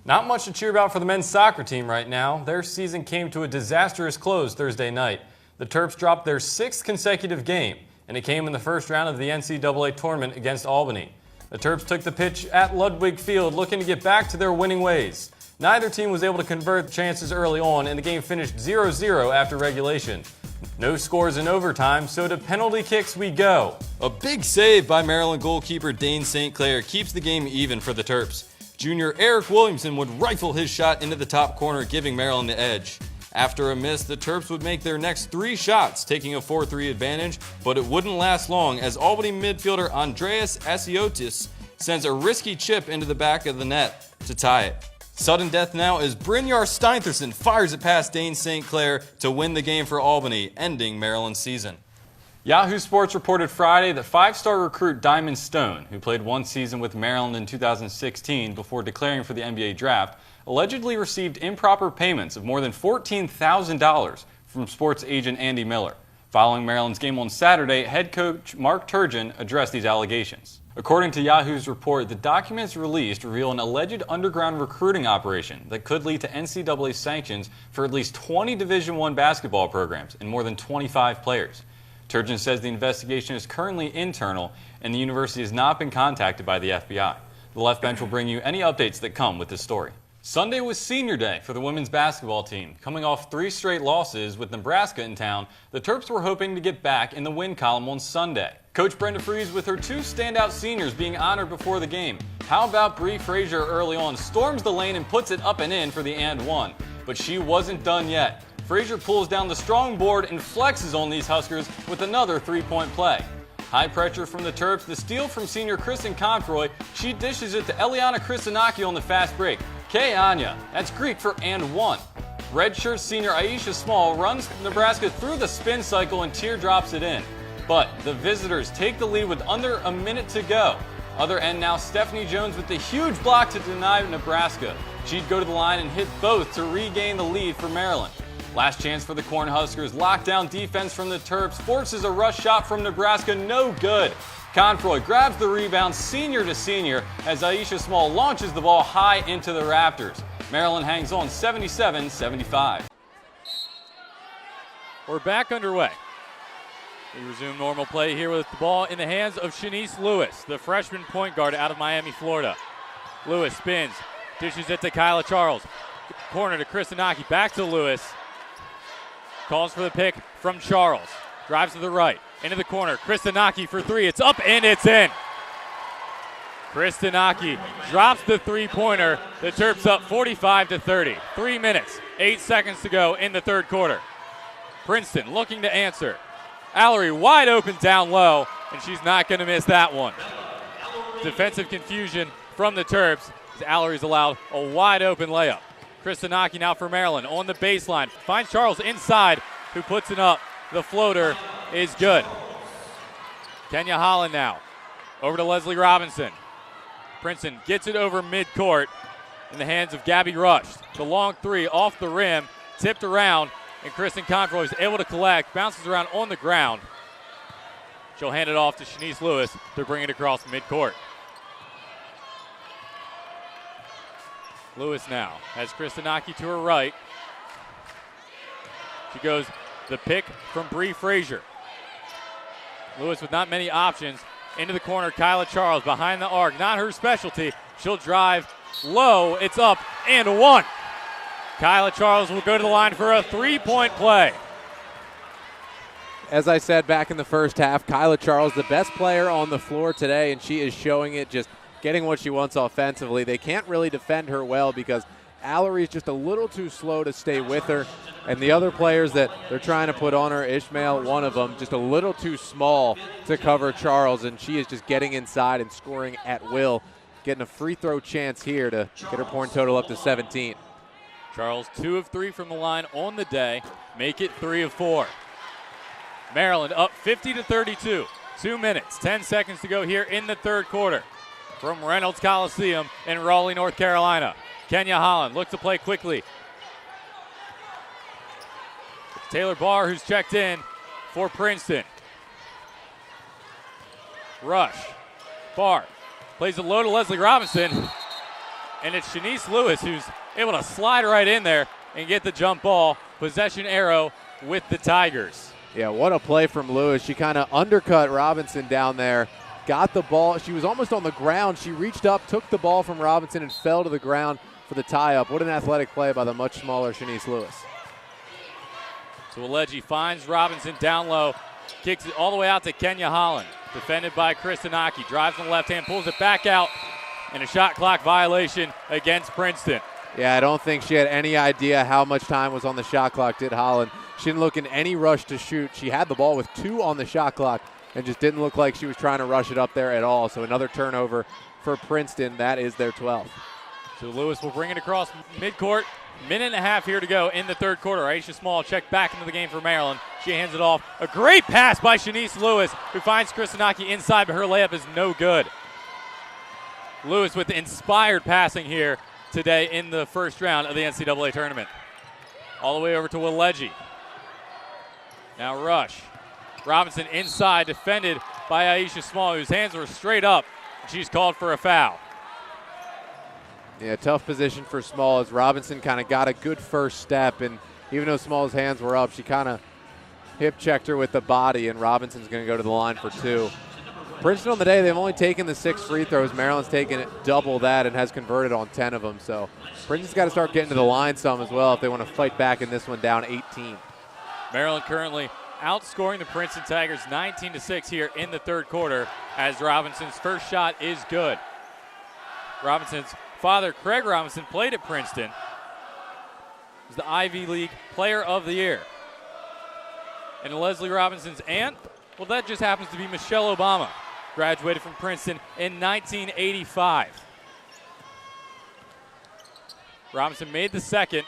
Not much to cheer about for the men's soccer team right now. Their season came to a disastrous close Thursday night. The Terps dropped their 6th consecutive game, and it came in the first round of the NCAA tournament against Albany. The Terps took the pitch at Ludwig Field looking to get back to their winning ways. Neither team was able to convert chances early on, and the game finished 0-0 after regulation. No scores in overtime, so to penalty kicks we go. A big save by Maryland goalkeeper Dane St. Clair keeps the game even for the Terps. Junior Eric Williamson would rifle his shot into the top corner, giving Maryland the edge. After a miss, the Terps would make their next 3 shots, taking a 4-3 advantage, but it wouldn't last long as Albany midfielder Andreas Asiotis sends a risky chip into the back of the net to tie it. Sudden death now as Brynjar Steintherson fires it past Dane St. Clair to win the game for Albany, ending Maryland's season. Yahoo Sports reported Friday that 5-star recruit Diamond Stone, who played 1 season with Maryland in 2016 before declaring for the NBA draft, allegedly received improper payments of more than $14,000 from sports agent Andy Miller. Following Maryland's game on Saturday, head coach Mark Turgeon addressed these allegations. According to Yahoo's report, the documents released reveal an alleged underground recruiting operation that could lead to NCAA sanctions for at least 20 Division I basketball programs and more than 25 players. Turgeon says the investigation is currently internal and the university has not been contacted by the FBI. The Left Bench will bring you any updates that come with this story. Sunday was senior day for the women's basketball team. Coming off 3 straight losses with Nebraska in town, the Terps were hoping to get back in the win column on Sunday. Coach Brenda Fries with her 2 standout seniors being honored before the game. How about Bree Frazier early on storms the lane and puts it up and in for the and one. But she wasn't done yet. Frazier pulls down the strong board and flexes on these Huskers with another 3-point play. High pressure from the Terps, the steal from senior Kristen Confroy. She dishes it to Eliana Kristanaki on the fast break. K-Anya, that's Greek for and one. Redshirt senior Aisha Small runs Nebraska through the spin cycle and teardrops it in. But the visitors take the lead with under a minute to go. Other end now, Stephanie Jones with the huge block to deny Nebraska. She'd go to the line and hit both to regain the lead for Maryland. Last chance for the Cornhuskers. Lockdown defense from the Terps forces a rush shot from Nebraska, no good. Confroy grabs the rebound senior to senior as Aisha Small launches the ball high into the rafters. Maryland hangs on 77-75. We're back underway. We resume normal play here with the ball in the hands of Shanice Lewis, the freshman point guard out of Miami, Florida. Lewis spins, dishes it to Kyla Charles. Corner to Kristanaki, back to Lewis. Calls for the pick from Charles. Drives to the right, into the corner. Kristanaki for 3. It's up and it's in. Kristanaki drops the 3-pointer. The Terps up 45-30. 3 minutes, 8 seconds to go in the third quarter. Princeton looking to answer. Allery wide open down low, and she's not going to miss that one. Defensive confusion from the Terps as Allery's allowed a wide open layup. Kristanaki now for Maryland on the baseline. Finds Charles inside, who puts it up. The floater is good. Kenya Holland now. Over to Leslie Robinson. Princeton gets it over midcourt in the hands of Gabby Rush. The long 3 off the rim, tipped around, and Kristen Confroy is able to collect, bounces around on the ground. She'll hand it off to Shanice Lewis to bring it across midcourt. Lewis now has Kristanaki to her right. She goes the pick from Bree Frazier. Lewis with not many options. Into the corner, Kyla Charles behind the arc. Not her specialty. She'll drive low. It's up and one. Kyla Charles will go to the line for a 3-point play. As I said back in the first half, Kyla Charles, the best player on the floor today, and she is showing it, just getting what she wants offensively. They can't really defend her well because Allery is just a little too slow to stay with her. And the other players that they're trying to put on her, Ishmael, one of them, just a little too small to cover Charles. And she is just getting inside and scoring at will, getting a free throw chance here to get her point total up to 17. Charles 2 of 3 from the line on the day, make it 3 of 4. Maryland up 50-32. 2 minutes, 10 seconds to go here in the third quarter. From Reynolds Coliseum in Raleigh, North Carolina. Kenya Holland looks to play quickly. It's Taylor Barr who's checked in for Princeton. Rush. Barr plays it low to Leslie Robinson. And it's Shanice Lewis who's able to slide right in there and get the jump ball. Possession arrow with the Tigers. Yeah, what a play from Lewis. She kind of undercut Robinson down there, got the ball. She was almost on the ground. She reached up, took the ball from Robinson, and fell to the ground for the tie-up. What an athletic play by the much smaller Shanice Lewis. So Aleji finds Robinson down low, kicks it all the way out to Kenya Holland. Defended by Kristanaki, drives on the left hand, pulls it back out, and a shot clock violation against Princeton. Yeah, I don't think she had any idea how much time was on the shot clock, did Holland. She didn't look in any rush to shoot. She had the ball with 2 on the shot clock and just didn't look like she was trying to rush it up there at all. So another turnover for Princeton. That is their 12th. So Lewis will bring it across midcourt. Minute and a half here to go in the third quarter. Aisha Small checked back into the game for Maryland. She hands it off. A great pass by Shanice Lewis, who finds Kristanaki inside, but her layup is no good. Lewis with inspired passing here today in the first round of the NCAA tournament. All the way over to Waleji. Now Rush. Robinson inside, defended by Aisha Small, whose hands were straight up. She's called for a foul. Yeah, tough position for Small as Robinson kind of got a good first step, and even though Small's hands were up, she kind of hip checked her with the body, and Robinson's going to go to the line for 2. Princeton on the day, they've only taken the 6 free throws. Maryland's taken double that and has converted on 10 of them. So Princeton's got to start getting to the line some as well if they want to fight back in this one down 18. Maryland currently outscoring the Princeton Tigers 19-6 here in the third quarter as Robinson's first shot is good. Robinson's father, Craig Robinson, played at Princeton. He's the Ivy League Player of the Year. And Leslie Robinson's aunt, well, that just happens to be Michelle Obama. Graduated from Princeton in 1985. Robinson made the second,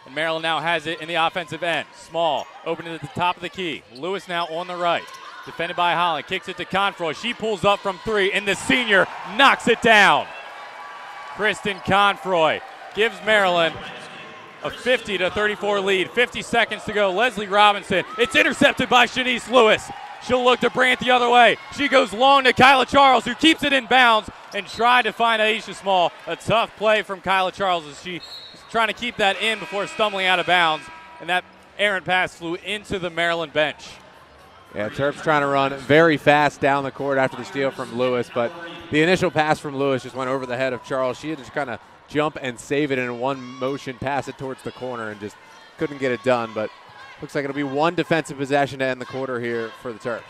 and Maryland now has it in the offensive end. Small, opening at the top of the key. Lewis now on the right. Defended by Holland, kicks it to Confroy. She pulls up from 3, and the senior knocks it down. Kristen Confroy gives Maryland a 50-34 lead. 50 seconds to go. Leslie Robinson. It's intercepted by Shanice Lewis. She'll look to bring it the other way. She goes long to Kyla Charles, who keeps it in bounds and tried to find Aisha Small. A tough play from Kyla Charles as she was trying to keep that in before stumbling out of bounds. And that errant pass flew into the Maryland bench. Yeah, Terps trying to run very fast down the court after the steal from Lewis, but the initial pass from Lewis just went over the head of Charles. She had to just kind of jump and save it in one motion, pass it towards the corner, and just couldn't get it done. But looks like it'll be one defensive possession to end the quarter here for the Terps.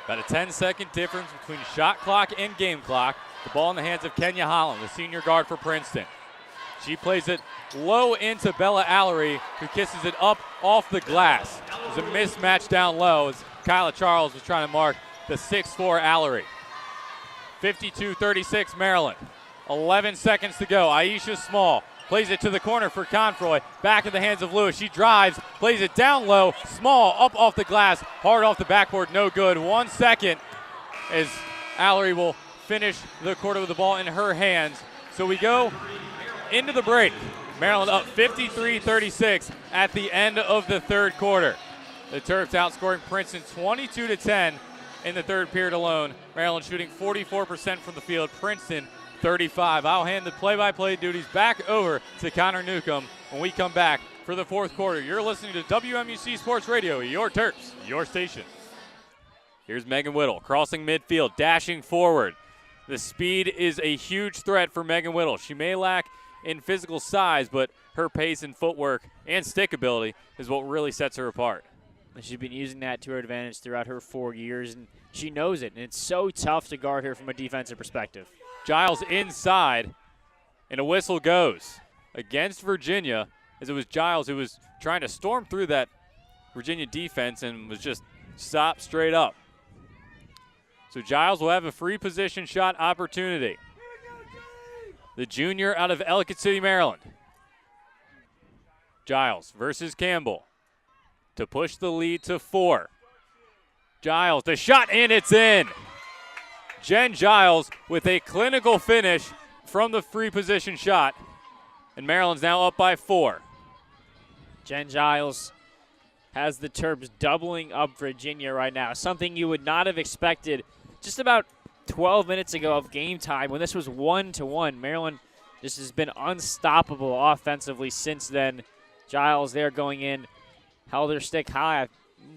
About a 10-second difference between shot clock and game clock. The ball in the hands of Kenya Holland, the senior guard for Princeton. She plays it low into Bella Allery, who kisses it up off the glass. There's a mismatch down low as Kyla Charles was trying to mark the 6'4 Allery. 52-36 Maryland. 11 seconds to go. Aisha Small plays it to the corner for Confroy. Back in the hands of Lewis. She drives, plays it down low. Small up off the glass, hard off the backboard, no good. 1 second as Allery will finish the quarter with the ball in her hands. So we go into the break. Maryland up 53-36 at the end of the third quarter. The Terps outscoring Princeton 22-10 in the third period alone. Maryland shooting 44% from the field. Princeton 35. I'll hand the play-by-play duties back over to Connor Newcomb when we come back for the fourth quarter. You're listening to WMUC Sports Radio, your Terps, your station. Here's Megan Whittle crossing midfield, dashing forward. The speed is a huge threat for Megan Whittle. She may lack in physical size, but her pace and footwork and stick ability is what really sets her apart. She's been using that to her advantage throughout her 4 years, and she knows it. And it's so tough to guard her from a defensive perspective. Giles inside, and a whistle goes against Virginia, as it was Giles who was trying to storm through that Virginia defense and was just stopped straight up. So Giles will have a free position shot opportunity. The junior out of Ellicott City, Maryland. Giles versus Campbell to push the lead to 4. Giles, the shot, and it's in. Jen Giles with a clinical finish from the free position shot. And Maryland's now up by 4. Jen Giles has the Terps doubling up Virginia right now, something you would not have expected just about 12 minutes ago of game time when this was 1-1. Maryland just has been unstoppable offensively since then. Giles there going in, held her stick high. I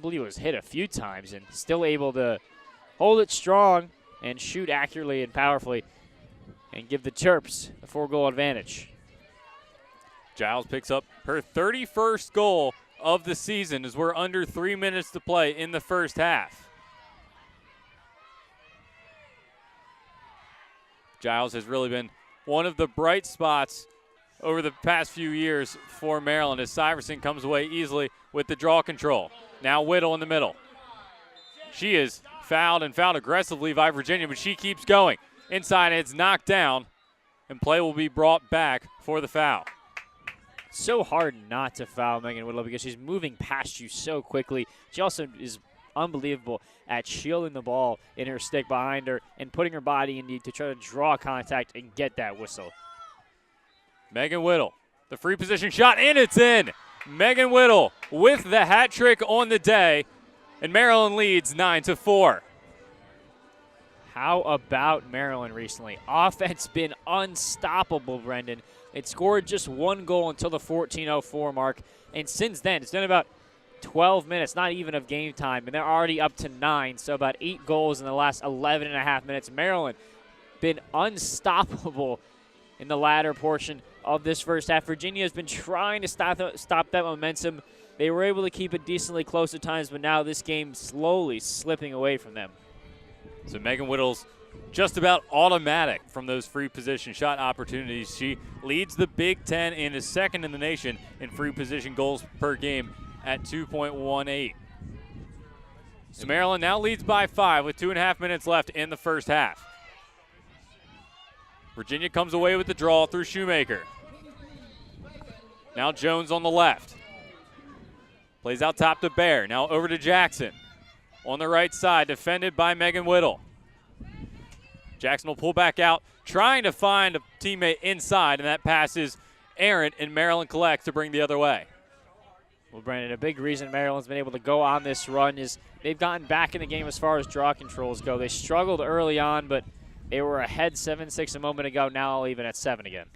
believe it was hit a few times and still able to hold it strong and shoot accurately and powerfully and give the Terps a 4-goal advantage. Giles picks up her 31st goal of the season as we're under 3 minutes to play in the first half. Giles has really been one of the bright spots over the past few years for Maryland as Syverson comes away easily with the draw control. Now Whittle in the middle. She is fouled aggressively by Virginia, but she keeps going. Inside, it's knocked down, and play will be brought back for the foul. So hard not to foul Megan Whittle because she's moving past you so quickly. She also is unbelievable at shielding the ball in her stick behind her and putting her body in to try to draw contact and get that whistle. Megan Whittle, the free position shot, and it's in. Megan Whittle with the hat trick on the day, and Maryland leads 9-4. How about Maryland recently? Offense been unstoppable, Brendan. It scored just 1 goal until the 14:04 mark, and since then it's been about 12 minutes, not even of game time, and they're already up to 9, so about 8 goals in the last 11 and a half minutes. Maryland been unstoppable in the latter portion of this first half. Virginia has been trying to stop that momentum. They were able to keep it decently close at times, but now this game slowly slipping away from them. So Megan Whittle's just about automatic from those free position shot opportunities. She leads the Big Ten and is second in the nation in free position goals per game at 2.18. So Maryland now leads by 5 with 2.5 minutes left in the first half. Virginia comes away with the draw through Shoemaker. Now Jones on the left. Plays out top to Bear. Now over to Jackson. On the right side, defended by Megan Whittle. Jackson will pull back out, trying to find a teammate inside, and that pass is errant, and Maryland collects to bring the other way. Well, Brandon, a big reason Maryland's been able to go on this run is they've gotten back in the game as far as draw controls go. They struggled early on, but they were ahead 7-6 a moment ago, now even at 7 again.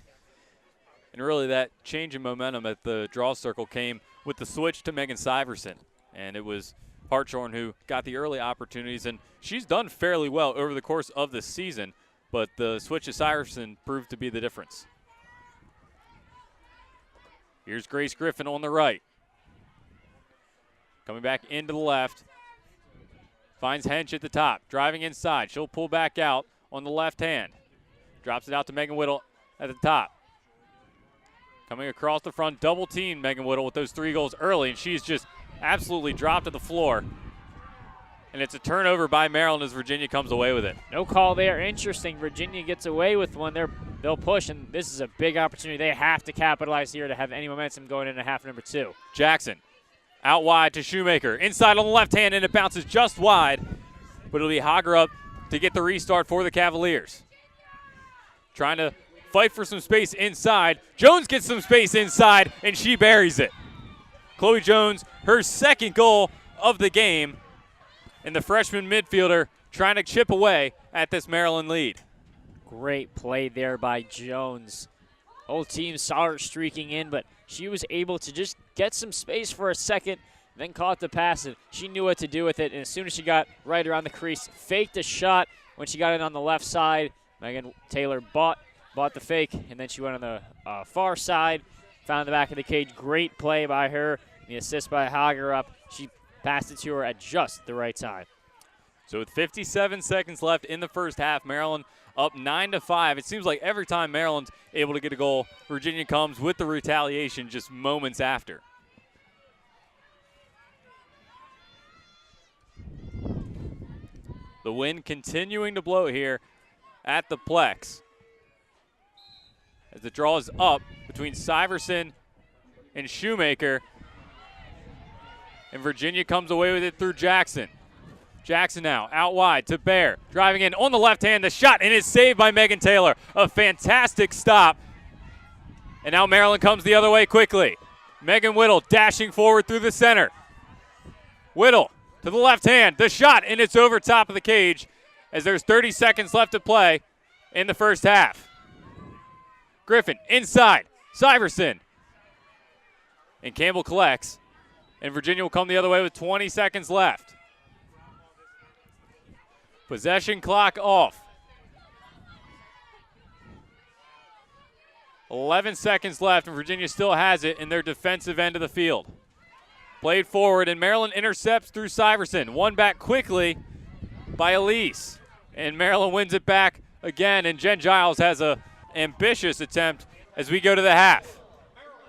And really that change in momentum at the draw circle came with the switch to Megan Syverson, and it was Hartshorn who got the early opportunities, and she's done fairly well over the course of the season, but the switch to Syverson proved to be the difference. Here's Grace Griffin on the right. Coming back into the left. Finds Hench at the top, driving inside. She'll pull back out on the left hand. Drops it out to Megan Whittle at the top. Coming across the front, double team Megan Whittle with those 3 goals early, and she's just absolutely dropped to the floor. And it's a turnover by Maryland as Virginia comes away with it. No call there. Interesting. Virginia gets away with one. They'll push, and this is a big opportunity. They have to capitalize here to have any momentum going into half number 2. Jackson out wide to Shoemaker. Inside on the left hand, and it bounces just wide. But it'll be Hager up to get the restart for the Cavaliers. Trying to fight for some space inside. Jones gets some space inside, and she buries it. Chloe Jones, her second goal of the game, and the freshman midfielder trying to chip away at this Maryland lead. Great play there by Jones. Whole team saw her streaking in, but she was able to just get some space for a second, then caught the pass, and she knew what to do with it. And as soon as she got right around the crease, faked a shot when she got it on the left side. Megan Taylor bought the fake, and then she went on the far side, found the back of the cage. Great play by her. The assist by Hager up. She passed it to her at just the right time. So with 57 seconds left in the first half, Maryland up 9-5. It seems like every time Maryland's able to get a goal, Virginia comes with the retaliation just moments after. The wind continuing to blow here at the Plex. As the draw is up between Syverson and Shoemaker. And Virginia comes away with it through Jackson. Jackson now out wide to Bear. Driving in on the left hand, the shot, and it's saved by Megan Taylor. A fantastic stop. And now Maryland comes the other way quickly. Megan Whittle dashing forward through the center. Whittle to the left hand, the shot, and it's over top of the cage as there's 30 seconds left to play in the first half. Griffin inside. Syverson. And Campbell collects. And Virginia will come the other way with 20 seconds left. Possession clock off. 11 seconds left, and Virginia still has it in their defensive end of the field. Played forward, and Maryland intercepts through Syverson. One back quickly by Elise. And Maryland wins it back again, and Jen Giles has an ambitious attempt as we go to the half.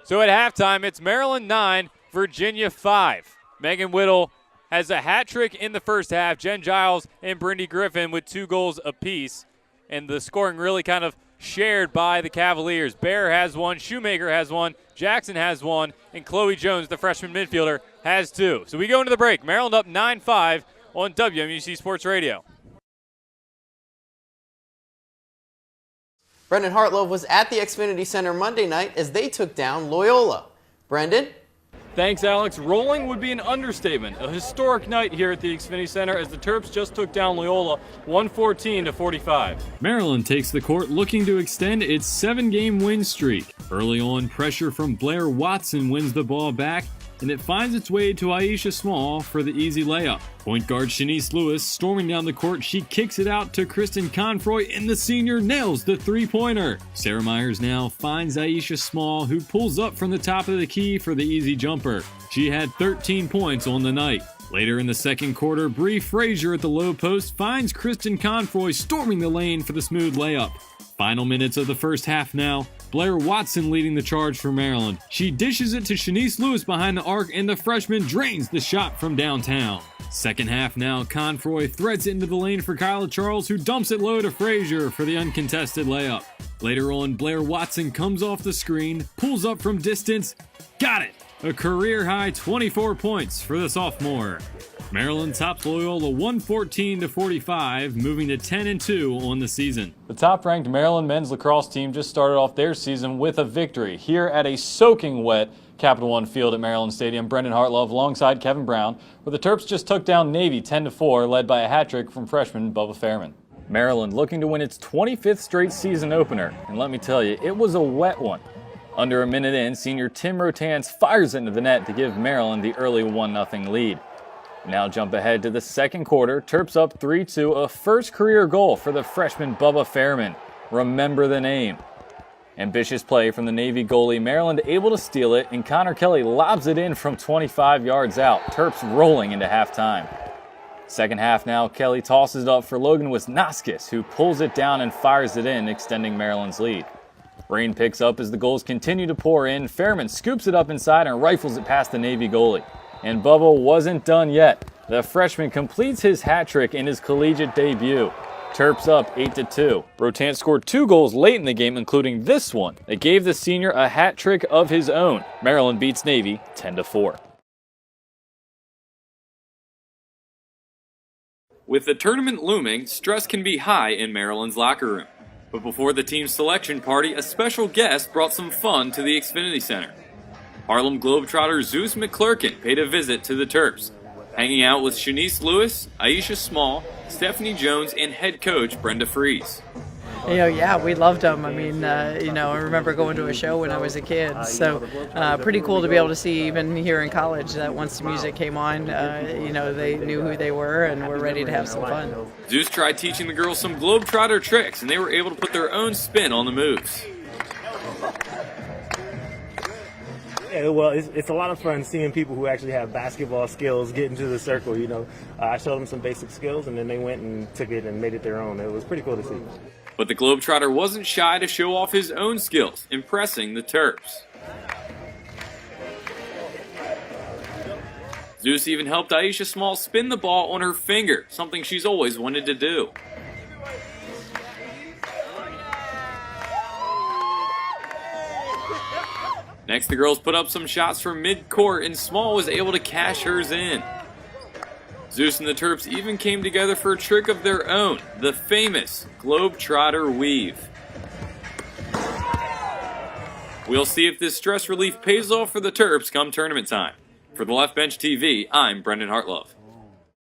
So at halftime, it's Maryland 9, Virginia 5. Megan Whittle has a hat trick in the first half. Jen Giles and Brindy Griffin with 2 goals apiece. And the scoring really kind of shared by the Cavaliers. Bear has 1, Shoemaker has 1, Jackson has 1, and Chloe Jones, the freshman midfielder, has 2. So we go into the break. Maryland up 9-5 on WMUC Sports Radio. Brendan Hartlove was at the Xfinity Center Monday night as they took down Loyola. Brendan? Thanks, Alex. Rolling would be an understatement. A historic night here at the Xfinity Center as the Terps just took down Loyola 114-45. Maryland takes the court looking to extend its 7-game win streak. Early on, pressure from Blair Watson wins the ball back, and it finds its way to Aisha Small for the easy layup. Point guard Shanice Lewis storming down the court, she kicks it out to Kristen Confroy, and the senior nails the three-pointer. Sarah Myers now finds Aisha Small, who pulls up from the top of the key for the easy jumper. She had 13 points on the night. Later in the second quarter, Bree Frazier at the low post finds Kristen Confroy storming the lane for the smooth layup. Final minutes of the first half now. Blair Watson leading the charge for Maryland. She dishes it to Shanice Lewis behind the arc, and the freshman drains the shot from downtown. Second half now, Confroy threads it into the lane for Kyla Charles, who dumps it low to Frazier for the uncontested layup. Later on, Blair Watson comes off the screen, pulls up from distance, got it! A career-high 24 points for the sophomore. Maryland tops Loyola 114-45, moving to 10-2 on the season. The top-ranked Maryland men's lacrosse team just started off their season with a victory here at a soaking wet Capital One Field at Maryland Stadium. Brendan Hartlove alongside Kevin Brown, where the Terps just took down Navy 10-4, led by a hat trick from freshman Bubba Fairman. Maryland looking to win its 25th straight season opener, and let me tell you, it was a wet one. Under a minute in, senior Tim Rotans fires into the net to give Maryland the early 1-0 lead. Now jump ahead to the second quarter. Terps up 3-2, a first career goal for the freshman Bubba Fairman. Remember the name. Ambitious play from the Navy goalie. Maryland able to steal it, and Connor Kelly lobs it in from 25 yards out. Terps rolling into halftime. Second half now, Kelly tosses it up for Logan Wisnaskis, who pulls it down and fires it in, extending Maryland's lead. Rain picks up as the goals continue to pour in. Fairman scoops it up inside and rifles it past the Navy goalie. And Bubba wasn't done yet. The freshman completes his hat trick in his collegiate debut. Terps up 8-2. Rotan scored 2 goals late in the game, including this one that gave the senior a hat trick of his own. Maryland beats Navy 10-4. With the tournament looming, stress can be high in Maryland's locker room. But before the team's selection party, a special guest brought some fun to the Xfinity Center. Harlem Globetrotter Zeus McClurkin paid a visit to the Terps, hanging out with Shanice Lewis, Aisha Small, Stephanie Jones, and head coach Brenda Fries. Yeah, we loved them. I mean, I remember going to a show when I was a kid, so pretty cool to be able to see even here in college that once the music came on, they knew who they were and were ready to have some fun. Zeus tried teaching the girls some Globetrotter tricks, and they were able to put their own spin on the moves. Yeah, well, it's a lot of fun seeing people who actually have basketball skills get into the circle, I showed them some basic skills, and then they went and took it and made it their own. It was pretty cool to see. But the Globetrotter wasn't shy to show off his own skills, impressing the Terps. Zeus even helped Aisha Small spin the ball on her finger, something she's always wanted to do. Next, the girls put up some shots from mid-court, and Small was able to cash hers in. Zeus and the Terps even came together for a trick of their own, the famous Globetrotter Weave. We'll see if this stress relief pays off for the Terps come tournament time. For the Left Bench TV, I'm Brendan Hartlove.